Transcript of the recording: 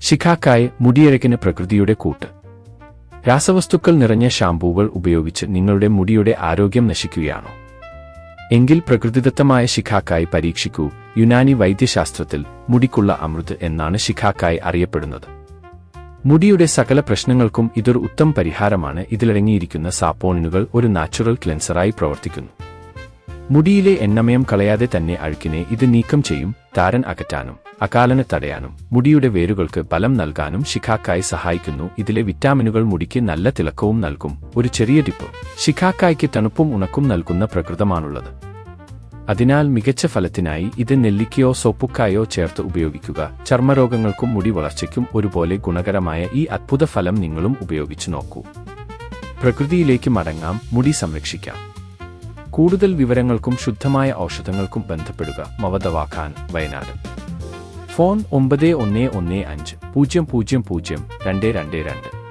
ശിഖാക്കായ് മുടിയഴകിന് പ്രകൃതിയുടെ കൂട്ട്. രാസവസ്തുക്കൾ നിറഞ്ഞ ഷാംപൂകൾ ഉപയോഗിച്ച് നിങ്ങളുടെ മുടിയുടെ ആരോഗ്യം നശിക്കുകയാണോ? എങ്കിൽ പ്രകൃതിദത്തമായ ശിഖാക്കായ് പരീക്ഷിക്കൂ. യുനാനി വൈദ്യശാസ്ത്രത്തിൽ മുടിക്കുള്ള അമൃത് എന്നാണ് ശിഖാക്കായ് അറിയപ്പെടുന്നത്. മുടിയുടെ സകല പ്രശ്നങ്ങൾക്കും ഇതൊരു ഉത്തമ പരിഹാരമാണ്. ഇതിലടങ്ങിയിരിക്കുന്ന സാപ്പോണിനുകൾ ഒരു നാച്ചുറൽ ക്ലെൻസറായി പ്രവർത്തിക്കുന്നു. മുടിയിലെ എണ്ണമയം കളയാതെ തന്നെ അഴുക്കിനെ ഇത് നീക്കം ചെയ്യും. താരൻ അകറ്റാനും അകാലന തടയാനും മുടിയുടെ വേരുകൾക്ക് ബലം നൽകാനും ശിഖാക്കായ് സഹായിക്കുന്നു. ഇതിലെ വിറ്റാമിനുകൾ മുടിക്ക് നല്ല തിളക്കവും നൽകും. ഒരു ചെറിയ ടിപ്പ്: ശിഖാക്കായ്ക്ക് തണുപ്പും ഉണക്കും നൽകുന്ന പ്രകൃതമാണുള്ളത്. അതിനാൽ മികച്ച ഫലത്തിനായി ഇത് നെല്ലിക്കയോ സോപ്പുക്കായോ ചേർത്ത് ഉപയോഗിക്കുക. ചർമ്മരോഗങ്ങൾക്കും മുടി വളർച്ചയ്ക്കും ഒരുപോലെ ഗുണകരമായ ഈ അത്ഭുത ഫലം നിങ്ങളും ഉപയോഗിച്ചു നോക്കൂ. പ്രകൃതിയിലേക്ക് മടങ്ങാം, മുടി സംരക്ഷിക്കാം. കൂടുതൽ വിവരങ്ങൾക്കും ശുദ്ധമായ ഔഷധങ്ങൾക്കും ബന്ധപ്പെടുക. മവദവാഖാൻ, വയനാട്. ഫോൺ 9115000222